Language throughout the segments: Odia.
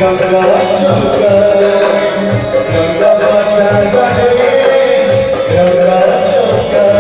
रंगा जोकर रंगा बाजारे रंगा जोकर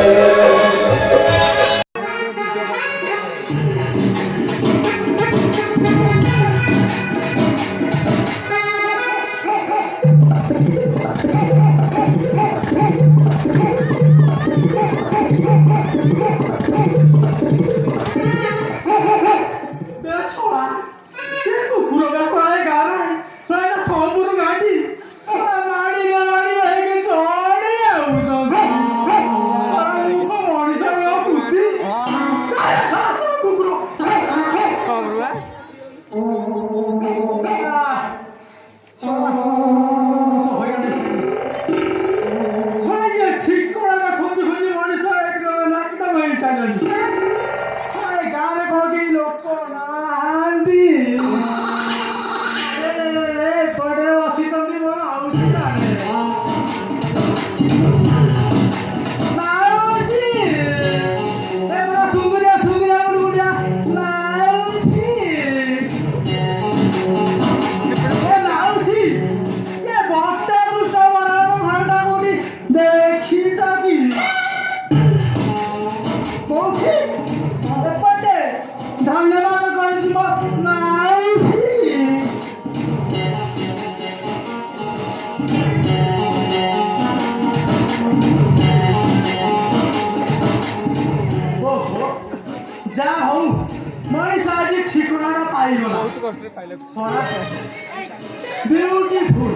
ब्यूटीफुल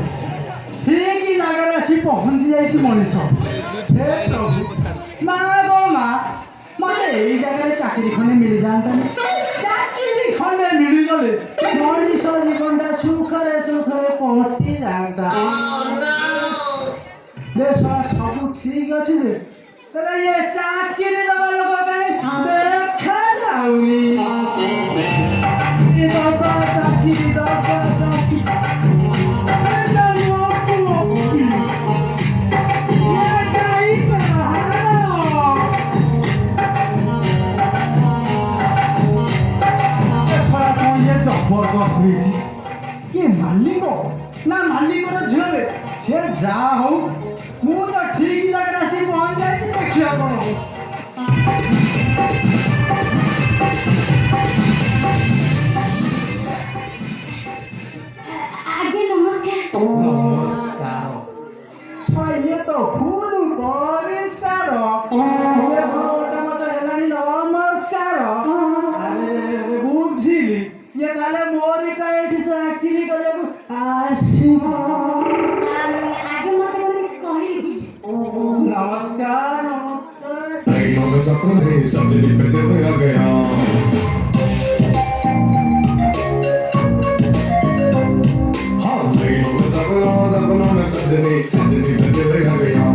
ठीक ही जगह आसी पहुंच जाइए मनीष हे प्रभु माँ गो माँ मत यही जगह चाकरी खंडे मिल जाता चाकरी खंडे मिल गले मनीष जीवन सुखरे सुखरे कटि जाता सब ठीक अच्छे ये चाकरी दबा लोक देखा जाऊनी ये मालिक ना मालिक झील से जहा हो मु तो ठीक जगह आसी पहुंच जाए देखिए आगे नमस्कार नमस्कार ये तो फूल परिष्कार नमस्कार अरे बुझिली ये ताले मोरी कहीं चाकरी करे आसी आगे मत कुछ कहि नमस्कार नमस्कार मैं सपने सब दिन पे तेरे आ गया हाँ मैं सपनों में सजनी पे तेरे आ गया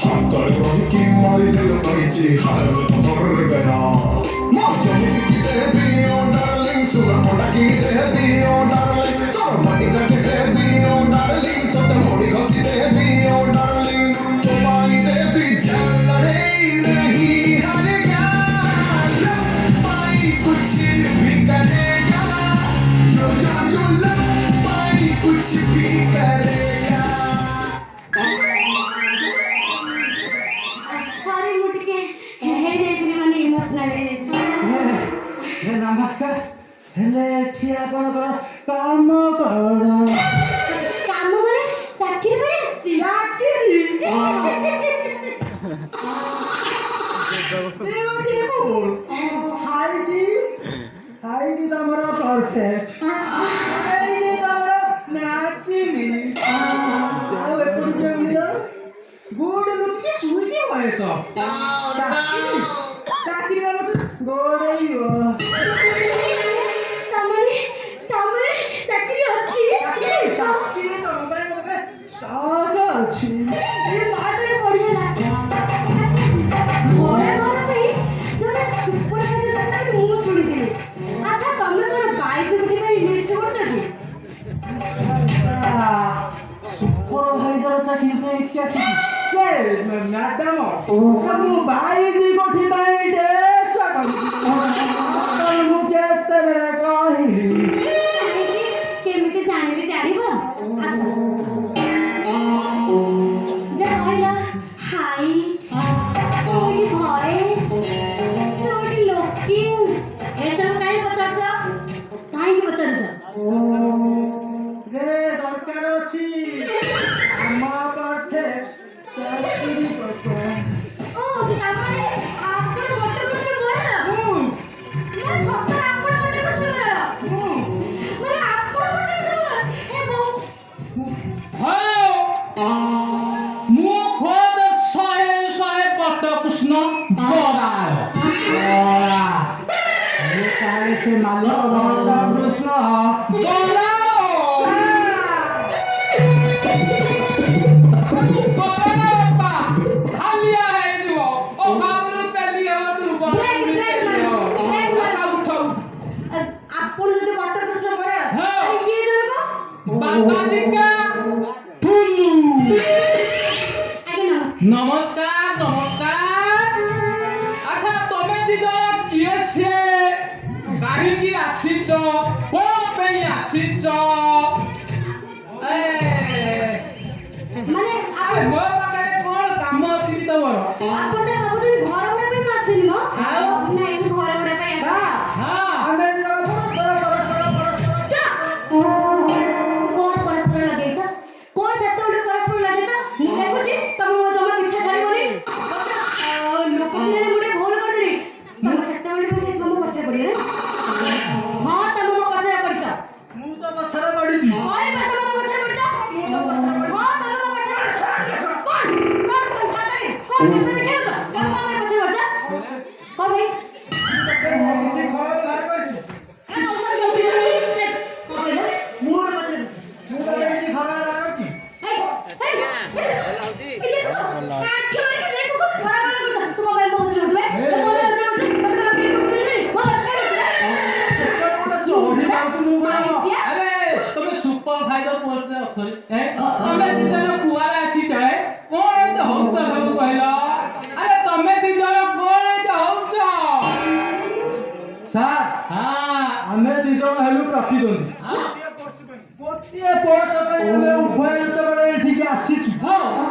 हाँ तो कोई की मारी दिल कहीं हार में तो मर गया माँ जाने की तेरी ओ डार्लिंग सुना मोड़ा की तेरी ओ डार्लिंग तो मनी करके तेरी ओ डार्लिंग तो ते मोड़ी घसी तेरी ओ डार्लिंग तो पाई तेरी चल रही हर गाल पाई कुछ भी करेगा यो लग पाई कुछ भी करेगा सारे मुटके हे देतली माने इमोशनल हे नमस्कार हेले ठीक आपनकर काम करण काम माने चाकरी पे आसी चाकरी ब्यूटीफुल हाइडी तमरा परफेक्ट हाइडी तमरा मैचिंग आवे पुटे मिया गुड लुक की स्वीटी वॉइस चाकरी मतलब गोड़े हो तमरे चाकरी अछि चाकरी तो मोबाइल सादा अछि ये बाटरे पड़िला मोरे घर पे जोने सुपर काज मु सुनिदिली अच्छा तमे कोन बाई जुटी पे लिस्ट करछ की सुपरवाइजर चाकरी पे क्या छी ये मैडम मु भाई जी को ठिबाई देश मु केते बेरा कहि केमिति ରାଧା କୃଷ୍ଣ ଆପଣ ଯଦି ବଟର କୃଷ୍ଣ ପରେ ଇଏ ଜଣକ ବାବାଜିକା ଠୁଲୁ ଆଜ୍ଞା ନମସ୍କାର ନମସ୍କାର। ଆଚ୍ଛା ତମେ ଦି ଜଣ କିଏ ସେ କାହିଁକି ଆସିଛ କଣ ପାଇଁ ଆସିଛ? ମାନେ ମୋ ପାଖରେ କଣ କାମ ଅଛି କି ତମର? ଆପଣ ତ ଭାବୁଛନ୍ତି ଘର ଭଡ଼ା ପାଇଁ ମୁଁ ଆସିନି ମ ଆଉ ନାଇଁ ମୁଁ ଘର ଭଡ଼ା ପାଇଁ ଆସିନି। ଆମେ କଣ ପରସ୍ପର ଲଗେଇଛ କଣ ସେତେବେଳେ ପରସ୍ପର ଲଗେଇଛ ମୁଁ ଦେଖୁଛି ତମେ ମୋ ଜମା ପିଛା ଛାଡ଼ିବନି। ଲୋକ ମୁଁ ଟିକେ ଭୁଲ କରିଦେଲି ତମେ ସେତେବେଳେ ବି ସେ ତମ ପଛରେ ପଡ଼ିବ ନା ହଁ ତମେ ମୋ ପଛରେ ପଡ଼ିଛ ମୁଁ ତ ପଛରେ ପଡ଼ିଛି କଣ ତମେ ମୋ ପଛରେ ପଡ଼ିଛ ହଁ ତମେ ମୋ ପଛରେ ପଡ଼ିଛ କଣ ଦେଖେଉଛ ତମେ ମୋ ପଛରେ ପଡ଼ିଛ କଣ ଭାଇ କିଛି ଖରାପ ବାହାର କରିଛି ମୁଁ ତ କିଛି ଖରାପ ବାହାର କରିଛି ଚଢି ଯାଉଛି ମୁଁ କଣ ଆରେ ତମେ ସୁପରଭାଇଜର ପୋଷ୍ଟରେ ଅଛ ତମେ ଦି ଜଣ କୁଆଡ଼େ ଆସିଛ କଣ ଏତେ ହଉଛ ସବୁ କହିଲ? ଆରେ ତମେ ଦି ଜଣ କଣ ଏତେ ହଉଛ? ସାର୍ ଆମେ ଦି ଜଣ ହେଲୁ ପ୍ରତିଦ୍ୱନ୍ଦ୍ୱୀ ଗୋଟିଏ ପୋଷ୍ଟ ପାଇଁ ଆମେ ଉଭୟ ଯେତେବେଳେ ଏଠିକି ଆସିଛୁ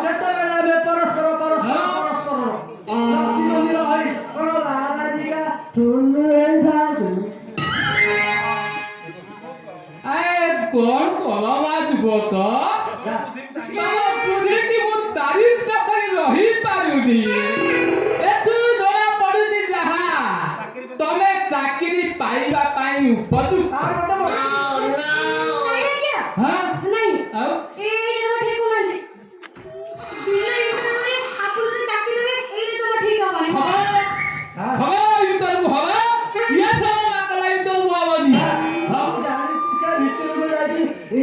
ସେତେବେଳେ ଆମେ ପରସ୍ପର ପ୍ରତିଦ୍ୱନ୍ଦ୍ୱୀ ରହି କଣ ବାହାରିକା ଠୁଲୁ ହେଇଥାନ୍ତୁ। ଆରେ କଣ କଲମା ଯୁବକ ତମ ବୁଦ୍ଧିଟି ମୁଁ ତାରିଫ କରି ରହିପାରୁନି। ଏଠୁ ଜଣା ପଡୁଛି ଯାହା ତମେ ଚାକିରି ପାଇବା ପାଇଁ ଉପଯୁକ୍ତ। ଆଉ ଇଣ୍ଟରଭ୍ୟୁ ହବ ଇଏ ସବୁ ମାକଲା ଇଣ୍ଟରଭ୍ୟୁ ହବନି।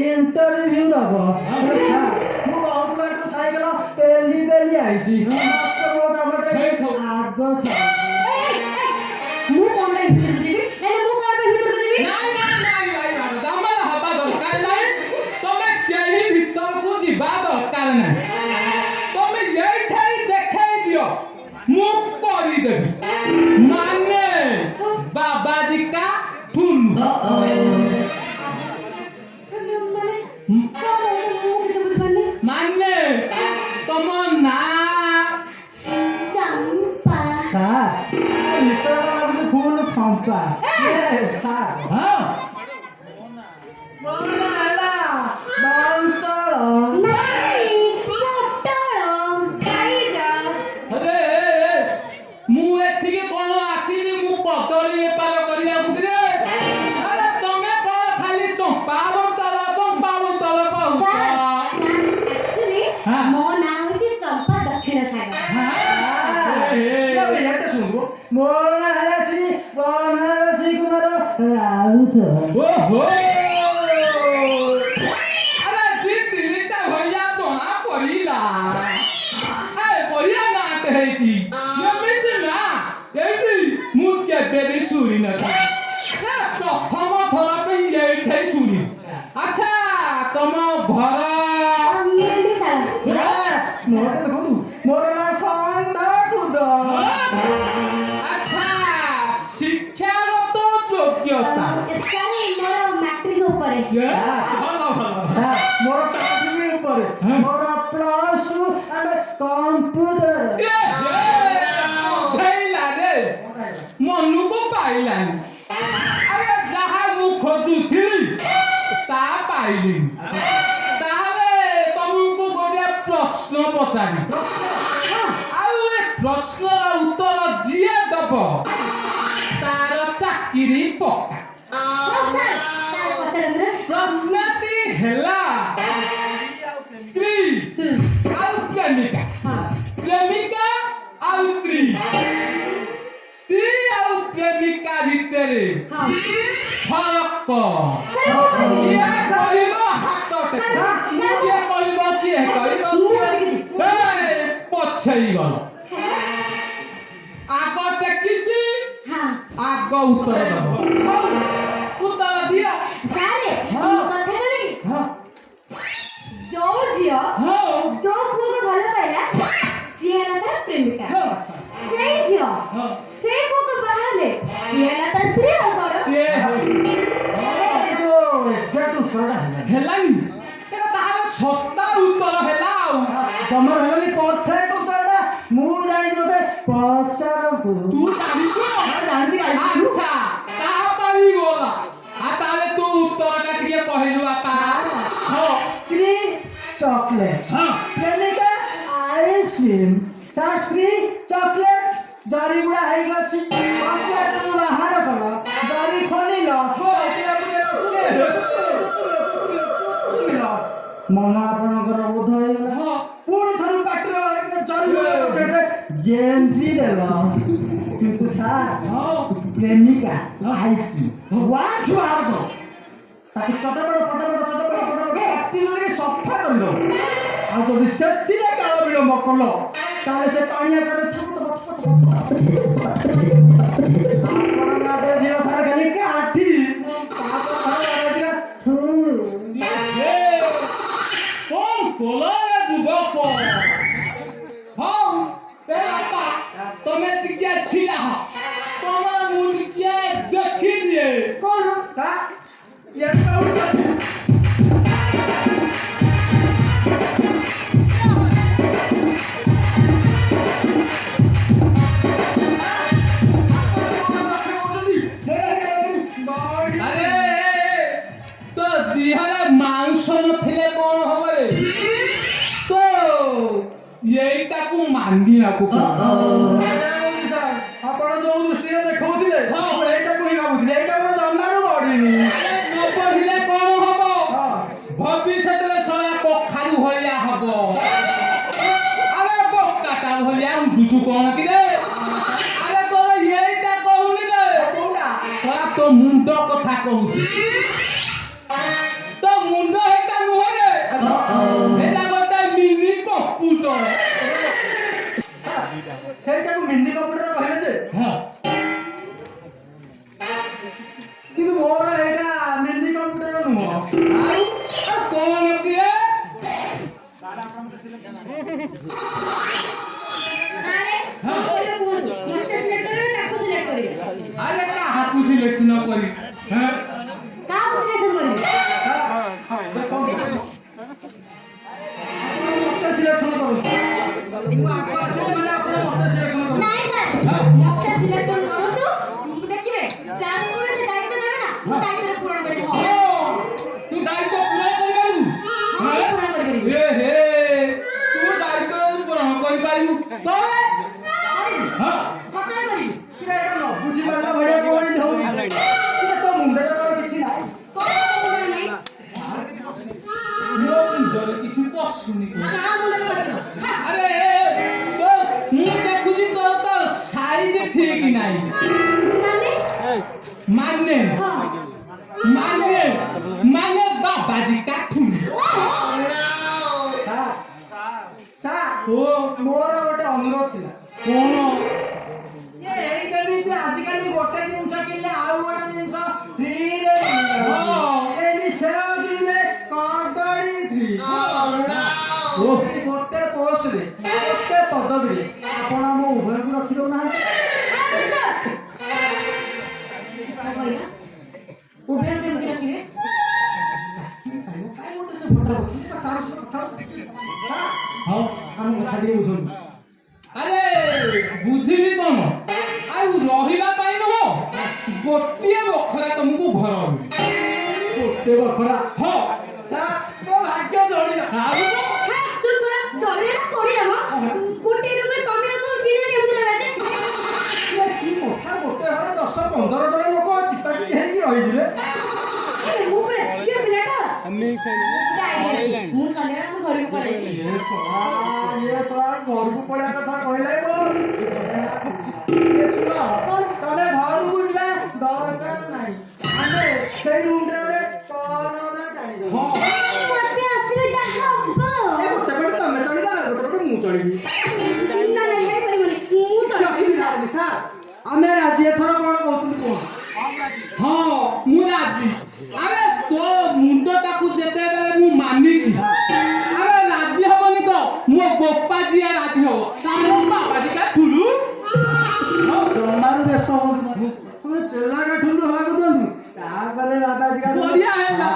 इंटरव्यू दब मु बहुत बाटू साइकेल पेली पेली आइची मात्र मो कामटे आग सा ମୁଁ କଣ ପାଇଁ ଭିତରକୁ ଯିବି ମୁଁ କଣ ପାଇଁ ଭିତରକୁ ଯିବି ନାଇଁ ତମର ହବା ଦରକାର ନାହିଁ। ତମେ କେହି ଭିତରକୁ ଯିବା ଦରକାର ନାହିଁ। ତମେ ଏଇଠାରେ ଦେଖାଇ ଦିଅ ମୁଁ କରିଦେବି ମାନେ ବାବାଜିକା ଠୁଲୁ। ମାନେ ତମ ନାଁ ଚମ୍ପା ସାର୍ ଫୁଲ ଫମ୍ପା ସାର୍ ହେଲା ବନ୍ତଳ ମୁଁ ଏଠିକି କଣ ଆସିଲି ମୁଁ କଦଳୀ ବେପାର କରିବାକୁ କିରେ? ଆରେ ତମେ କଣ ଖାଲି ଚମ୍ପା ବନ୍ତଳ କହୁଛ? ମୋ ନାଁ ହଉଛି ଚମ୍ପା ଦକ୍ଷିଣ ସାଗର। ଶୁଣିବ ମୋର ନାଁ ହେଲା ଶ୍ରୀ ବନରସୀ କୁମାର ରାଉତ। ଓହୋ ଆରେ ଦି ତିନିଟା ଭଳିଆ ଜଣା ପଡିଲା। ବଢିଆ ନାଟେ ହେଇଛି ଏମିତି ନା ଏଇଠି ମୁଁ କେବେ ବି ଶୁଣି ନଥିଲି ପ୍ରଥମ ଥର ପାଇଁ ଏଇଠି ଶୁଣି। ଆଚ୍ଛା ତମ ଘର ମୋର ନାଁ ସଣ୍ଡକୁଦ। ଆଚ୍ଛା ଶିକ୍ଷାଗତ ଯୋଗ୍ୟତା ମୋର ମାଟ୍ରିକ ଉପରେ ଭଲ ଭଲ ମୋର ପ୍ରାଥମିକ ଉପରେ ମୋର ପ୍ଲସ୍ ଟୁ ଆଣ୍ଡ କମ୍ପ୍ୟୁଟର। ମନକୁ ପାଇଲାନି। ଆରେ ଯାହା ମୁଁ ଖୋଜୁଥିଲି ତା ପାଇଲିନି। ତାହେଲେ ତମକୁ ଗୋଟେ ପ୍ରଶ୍ନ ପଚାରି ଆଉ ଏ ପ୍ରଶ୍ନର ଉତ୍ତର ଯିଏ ଦବ ତାର ଚାକିରି ପକ୍କା। ପ୍ରଶ୍ନଟି ହେଲା ସ୍ତ୍ରୀ ଆଉ ପ୍ରେମିକା ପ୍ରେମିକା ଆଉ ସ୍ତ୍ରୀ ଆଉ ପ୍ରେମିକା ଭିତରେ ହାକ କିଏ କହିବ ହାତ ଟେକା କିଏ କହିବ କିଏ କହିବ ପଛେଇ ଗଲ ଆଗ ଟେକିଛି ଆଗ ଉତ୍ତର ଦବ ଉତ୍ତର ଦିଅ ସାରେ କଥା କଣ କି ଯୋଉ ଝିଅ ଯୋଉ ପୁଅକୁ ଭଲ ପାଇଲା ସିଏ ହେଲା ତାର ପ୍ରେମିକା ସେଇ ଝିଅ ସେଇ ପୁଅକୁ ବାହା ହେଲେ ସିଏ ହେଲା ତାର ସ୍ତ୍ରୀ ଆଉ କଣ ହେଲାନି ତାହାର ଶସ୍ତା ଉତ୍ତର ହେଲା ଆଉ ତମର ହେଲାନି ପରଫେକ୍ଟ ଉତ୍ତରଟା ମୁଁ ଜାଣିଛି ମତେ ପଚାରନ୍ତୁ ତୁ ଜାଣିଛୁ ଜାଣିଛି ଆଚ୍ଛା ତାପରେ ଗଲା ତାହେଲେ ତୁ ଉତ୍ତରଟା ଟିକେ କହିଲୁ ଆପା ସ୍ତ୍ରୀ ଚକଲେଟ ପ୍ରେମିକା ଆଇସ୍କ୍ରିମ ସ୍ତ୍ରୀ ଚକଲେଟ ଜରି ଗୁଡା ହେଇକି ଅଛି ଚକଲେଟରୁ ବାହାର କଲ ଜରି ଖୋଲିଲ ମନ ଆପଣଙ୍କର ବୋଧ ହେଇଗଲା ପୁଣି ଥରୁ ପାଟିରେ ଜରି ଗେଞ୍ଜି ଦେଲ କିନ୍ତୁ ସାର୍ ପ୍ରେମିକା ଆଇସ୍କ୍ରିମ ୱାଚ୍ ବାହାର କର ତାକୁ ଚଟପଟ ପାଟିରେ ସଫା କରିଦବ ଆଉ ଯଦି ସେଥିରେ କାଳ ବିଳମ୍ବ କଲ ତାହେଲେ ସେ ପାଣି ଆକାରରେ ଝିଅ ସାର୍ ଖାଲି କାଠି ତମେ ଟିକେ ଥିଲା ତମେ ମୁଁ ଟିକେ ଦେଖିଦିଏ କଣ ମାଂସ ନଥିଲେ କଣ ହବ ରେ ତ ଏଇଟାକୁ ମାନିବାକୁ ଆପଣ ଯୋଉ ଦୃଷ୍ଟିରେ ଦେଖଉଥିଲେ ଏଇଟାକୁ ହିଁ ଭାବୁଥିଲେ ଏଇଟା ମୋର ଜମାରୁ ବଢିନି ନ ପଢିଲେ କଣ ହବ ଭବିଷ୍ୟତରେ ଶଳା କଖାରୁ ଭଳିଆ ହବ ଆରେ ବକାଟା ଭଳିଆ ଉଠୁଛୁ କଣ କିରେ ଆରେ ତୋର ଏଇଟା କହୁନି ରେ ଶଳା ତୋ ମୁଣ୍ଡ କଥା କହୁଛି ତୋ ମୁଣ୍ଡ ଏଇଟା ନୁହେଁ ରେ ଏଇଟା ଗୋଟେ ମିନି କମ୍ପ୍ୟୁଟର ସେଇଟାକୁ ମିନି କମ୍ପ୍ୟୁଟର କହିଲେ ଯେ କିନ୍ତୁ ମୋର ଏଇଟା ମିନି କମ୍ପ୍ୟୁଟର ନୁହଁ ଆଉ କଣ କିଏ ଆରେ କାହାକୁ ସିଲେକ୍ସନ କରି କାହାକୁ ସିଲେକ୍ସନ କରିବି ସିଲେକ୍ସନ କରୁଛି ମୁଁ ଆଗ ଆସିଛି ମାନେ ଆପଣ ମତେ ସିଲେକ୍ସନ କରୁଛି ନାଇଁ ସାର୍ ମତେ ସିଲେକ୍ସନ କରନ୍ତୁ ଦେଖିବେ କ୍ଲାସ୍ ସ୍କୁଲରେ ଯେ ଦାୟିତ୍ୱ ଦେବେ ନା ମୁଁ ଦାୟିତ୍ୱରେ ପୂରଣ କରିବି ତୁ ଦାୟିତ୍ୱ ପୂରଣ କରିପାରିବୁ ପୂରଣ କରିପାରିବି ତୁ ଦାୟିତ୍ୱ ପୂରଣ କରିପାରିବୁ ତଳେ ସତରେ କରିବି ଏଇଟା ନ ବୁଝିପାରିଲା ଭଳିଆ କଣ ହଉଛି ତୋ ମୁଣ୍ଡରେ କଣ କିଛି ନାହିଁ କଣ ମୁଣ୍ଡରେ ନାହିଁ ମୋ ମୁଣ୍ଡରେ କିଛି ପଶୁନି କାହା ମୁଣ୍ଡରେ ପଶିବ ଆରେ ମୁଁ ଦେଖୁଛି ତୋର ତ ସାଇଜ ଠିକ ନାହିଁ ମାନେ ମାନେ ବାବାଜୀ କାଠୁ ମୋର ଗୋଟେ ଅନୁରୋଧ ଥିଲା କଣ ଏଇ ଯେମିତି ଆଜିକାଲି ଗୋଟେ ଜିନିଷ କିଣିଲେ ଆଉ ଗୋଟେ ଜିନିଷ ଫ୍ରିରେ ଏମିତି ସେଓ କିଣିଲେ କଦଳୀ ଫ୍ରି ଗୋଟେ ପୋଷ୍ଟରେ ଗୋଟେ ପଦବୀରେ ଆପଣ ଆମ ଉଭୟକୁ ରଖି ଦଉନାହାନ୍ତି ଉଭୟ କେମିତି ରଖିବେ ଆରେ ବୁଝିବି କଣ ଆଉ ରହିବା ପାଇଁ ନୁହଁ ଗୋଟିଏ ବଖରା ତମକୁ ଘର ଗୋଟେ ବଖରା ଭାଗ୍ୟ ଜଳିଲା ଗୋଟେ ରୁମରେ ତମେ ଆମ ଦିନ କେମିତି ରହିବା କି କଥା ଗୋଟେ ଘରେ 10-15 ଜଣ ଲୋକ ଚିପାଚିପି ହେଇକି ରହିଯିବେ ମୁଁ ପୁରା ଝିଅ ପିଲାଟା ମୁଁ ସନ୍ଧ୍ୟାରେ ଆମ ଘରକୁ ପଳେଇବି ଘରକୁ ପଳେଇବା କଥା କହିଲେ ତମେ ଘରକୁ ଯିବା ଦରକାର ନାହିଁ ଆମେ ସେଇ ରୁମ୍ ରେ ଗୋଟେ ଟାଣି ଦବ। ହଁ ମତେ ଅସୁବିଧା ହବ। ଗୋଟେ ପଟେ ତମେ ଚଳିବା ଆଉ ଗୋଟେ ପଟେ ମୁଁ ଚଳିବି। ନା ନା ହେଇପାରିବନି ମୁଁ କିଛି ଅସୁବିଧା ହବନି ସାର୍। ଆମେ ରାଜି ଏଥର କଣ କହୁଛନ୍ତି କୁହ? ହଁ ମୁଁ ରାଜି। ଆରେ ତୋ ମୁଣ୍ଡଟାକୁ ଯେତେବେଳେ ମୁଁ ମାନିଛି ଆରେ ରାଜି ହବନି ତ ମୋ ବୋପା ଯିଏ ରାଜି ହବ କାରଣ ବାବାଜୀ କା ଠୁଲୁ ଜମାରୁ ଦେଶ ହଉନି। ତମେ ଚେଲା କାଠୁରୁ ହବାକୁ ଦିଅନ୍ତି ତାପରେ ବାବାଜୀ କାଠୁରୁ ବଢିଆ ହେଲା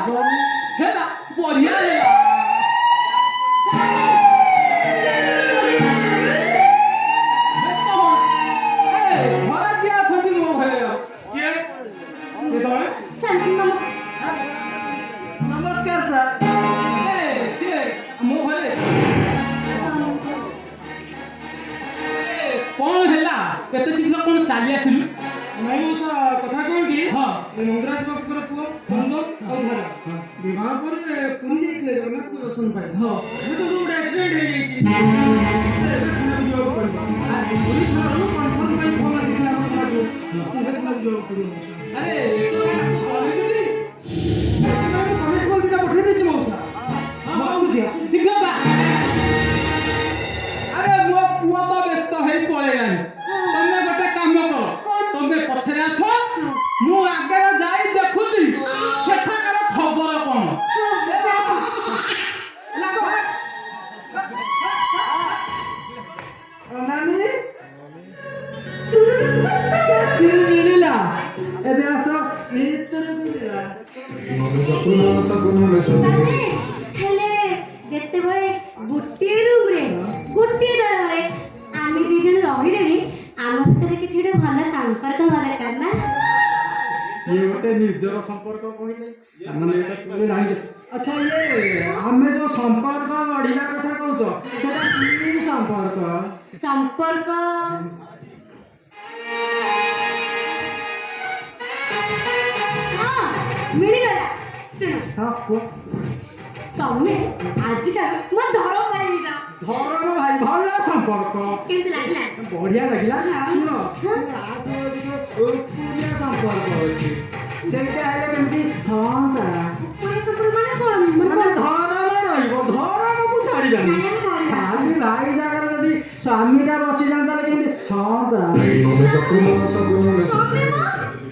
ହେଲା ବଢିଆ ହେଲା। ଘରେ କିଏ ଅଛନ୍ତି ମୋ ଘରେ ଶାନ୍ତି ମାମା ନମସ୍କାର ସାର୍। ସିଏ ମୋ ଘରେ କଣ ହେଲା କେତେ ଶୀଘ୍ର କଣ ଚାଲି ଆସିଲୁ? ମଉସା କଥା କଣ କି ହଁ ମଙ୍ଗରାଜ ବାବୁଙ୍କର ପୁଅ ଚନ୍ଦନ ଆଉ ଧାରା ବିବାହ ପରେ ପୁରୀ ଯାଇଥିଲେ ଜଗନ୍ନାଥଙ୍କୁ ଦର୍ଶନ ପାଇଁ। ହଁ ଏବେ ତ ଗୋଟେ ଆକ୍ସିଡେଣ୍ଟ ହେଇଯାଇଛି। ଏବେ ଥାନାକୁ ଯିବାକୁ ପଡ଼ିବ। ପୁରୀ ଥାନାରୁ କନଫର୍ମ ପାଇଁ ଫୋନ୍ ଆସିଥିଲା ଆମ ଥାନାକୁ। ଏବେ ଥାନାକୁ ଯିବାକୁ ପଡ଼ିବ ମଉସା। ଆରେ କଲେଜଟି ମୁଁ କଲେଜ ବଲ୍ ଦିଟା ପଠେଇ ଦେଇଛି ମଉସା। ଶୀଘ୍ର ବା। ଆରେ ମୋ ପୁଅ ତ ବ୍ୟସ୍ତ ହେଇ ପଳେଇଲାଣି। ତମେ ଗୋଟେ କାମ କର ତମେ ପଛରେ ଆସ ମୁଁ ଆଗରେ ଯାଇ ଦେଖୁଛି ସେଠାକାର ଖବର କଣ। ନାନୀ ମିଳିଲା ଏବେ ଆସ ଭିତରେ ମିଳିଲା। ମାନେ ହେଲେ ଯେତେବେଳେ ଗୋଟିଏ ରୁମରେ ଗୋଟିଏ ଦରରେ ଆମେ ଦି ଜଣ ରହିଲେଣି ଆମ ଭିତରେ କିଛି ଗୋଟେ ଭଲ ସମ୍ପର୍କ ହବା ଦରକାର ନା। ये गोटे निर्जर संपर्क कहले माने एटा कहले नाही। अच्छा ये हमें जो संपर्क गढ़िला कथा कहउछ सेटा की संपर्क? ସମ୍ପର୍କ ହଁ ମିଳିଗଲା। ଶୁଣ हां को ତମେ ଆଜିଠାରୁ ମୋ ଧର ପାଇବି ନା धरम भाई भला संपर्क କେମିତି ଲାଗିଲା? बढ़िया लागला। सुन हाँ। आज पूरा संपर्क होची सेटा आले केमती हां सा ପୁଣି ସବୁ ମାନେ କଣ ମାନେ ଧରम ରହିବ धरम को छाड़िबानी खाली भाई जागर जदी स्वामीटा बसी जानता केमती हां सा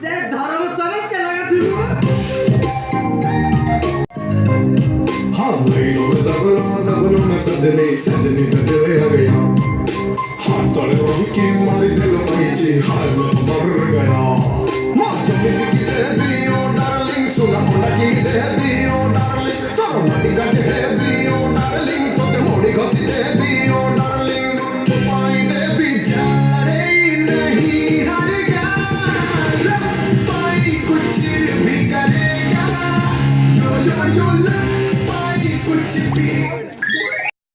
से धर्म स्वामी चला गया। सजनी बदले गया हाथ तले रोही की मारी दिल पीछे हाल में मर गया मां जमी की देवी ओ डार्लिंग सुना मुंडा की देवी ओ डार्लिंग तोर मोड़ी का देवी ओ डार्लिंग तोते मोड़ी घसी देवी ओ डार्लिंग पाई देवी जाने नहीं हारेगा पाई कुछ भी करेगा यो यो यो पाई कुछ भी